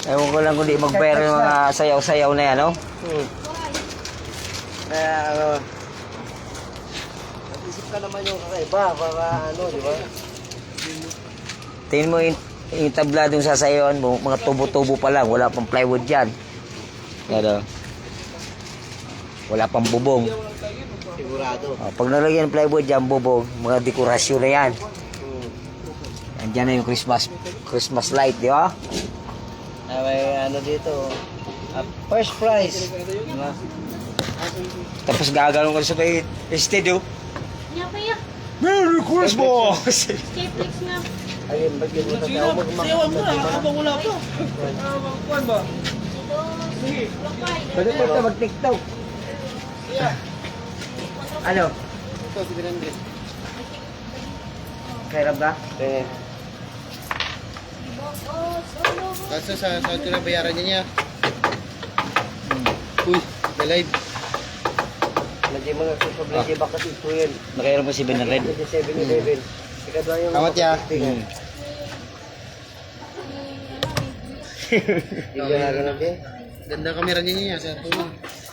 Ewan ko lang kung di mag-pero yung mga sayaw-sayaw na yan, no? Kaya, nag-isip ka naman yung kakaiba para ano, di ba? Tingin mo yung tabla dun sa sayawan mo, mga tubo-tubo pa lang, wala pang plywood dyan. Ano? Wala pang bubong. Sigurado. Pag nalagyan ng plywood dyan, bubong, mga dekorasyon na yan. Andiyan na yung Christmas light, di ba? May ano dito, first prize. Diba? Tapos gagawin ko sa may studio. Yapayak. Merry Christmas! K-Flex nga. Ayun, bagyan mo na ako Sayawan mo na, habang wala pa. Kuhan ba? Pwede po ito mag-tiktok. Ano? Ito, si Binandre. Kay Rab ka? Kaso sa ito na bayaran niya. Uy, may live. Lagi mo nagsusublagi ba kasi ito yun. Nakairam mo si Benarred. 7-11. Ikadwa yung... Kamat ya. Tingnan na ganun din. Ganda kamera niya sa ito.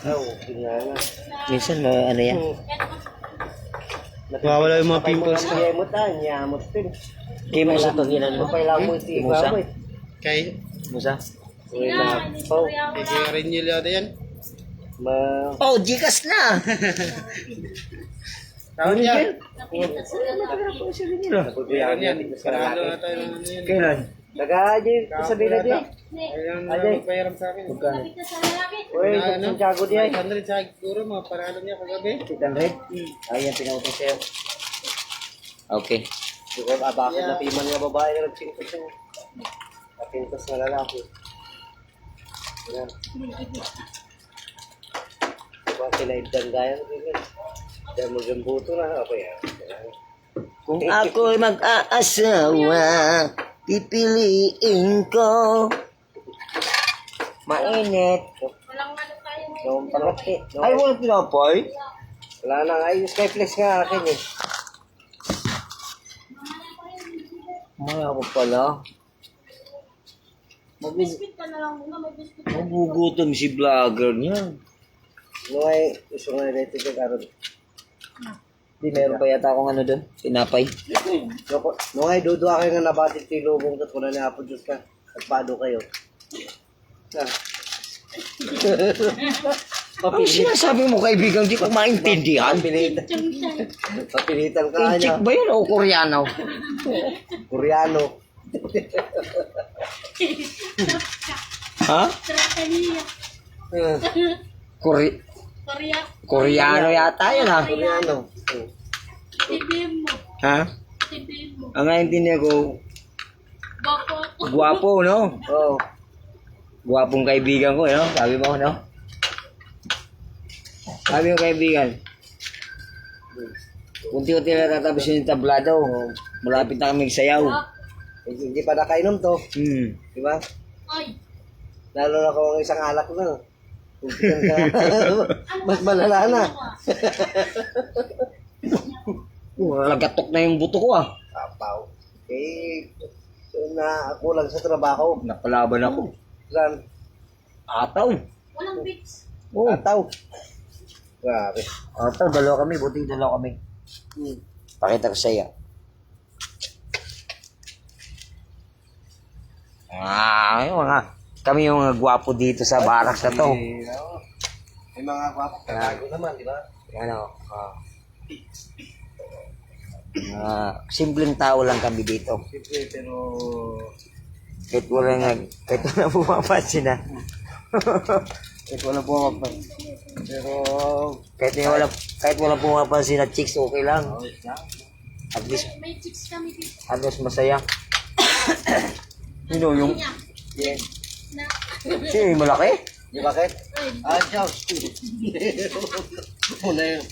Oo, tingnan na. Minsan ano yan? Mawawala yung mga pimples ka. Yamot na, yamot din. Kimo sa paginan mo. Kapay lang mo iti Musa? ibaboy. Kay? Musa? Pau. Kaya rin nyo lada yan. Oh, Gcash na! Tawag niya. Napupuyakan yan. Paralo na tayo ng ano yan. Kailan? Nag-aajay, sabihin na diyan. Ayun, Ajay. magpayaram sa akin. Kapit na sa lalaki. Uy, Santiago diyan. 100 sa siguro, mga paralo niya kagabi. 800? Ayan, pinautos sa'yo. Okay. Siguro, bakit napiman nga babae na nagpintos yung napintos na lalaki. Yan. Diba, sinaibdan gaya na din. Dahil magambuto na ako yan. Kung ako'y mag-aasawa, pipiliin ko. Mainit. Walang ano tayo ngayon. Noong pangati. Ay, walang pinapay? Wala na nga. Yung Skyflex nga akin eh. Maya ko pala. Biscuit ka na lang muna. May biscuit. Magugutom si vlogger niya. Nung ay, gusto nga dito dyan karoon. Di meron pa yata akong ano doon, pinapay. Nung ay, dudua kayo nga nabatit tilubong at kung na niapo Diyos ka. Nagpado kayo. Ano sinasabi mo kaibigan, di ko maintindihan. Papilitan. Papilitan ka Kinchik niya. ba yun o Koreano? Koreano. Ha? Tratania. Korea. Korea. Koreano yata yun ha? Koreano. Tibim mo. Ha? Tibim mo. Ang naintindihan ko, Bako ako. guwapo, no? Oo. Guwapong kaibigan ko, no? Sabi mo, no? Sabi mo kaibigan, unti-unti na tatapos yung tablado. Malapit na kami sayaw. Hindi pa nakainom to. Di ba? Ay. Lalo na kung isang alak na. Kumpitan ka. Mas malala na. Nagatok na yung buto ko, ah. Papaw. Eh, na kulang sa trabaho. Napalaban ako. Saan? Ataw. Walang bits. Oo. Ataw. Grabe. Ataw, dalawa kami. Buti dalawa kami. Pakita ko sa'yo. Yung mga, kami yung mga gwapo dito sa barak na to. May mga kwapok kagago naman, di ba? Ano, simpleng tao lang kami dito. Siyempre, pero... Kahit wala pumapansin na. Kahit wala po ako. Pero... kahit wala pumapansin na chicks, okay lang. At least, May chicks kami dito. at least masaya. Sino yung, Yes. Na. sino yung malaki? Di bakit? Ah, Diyos. Muna yun.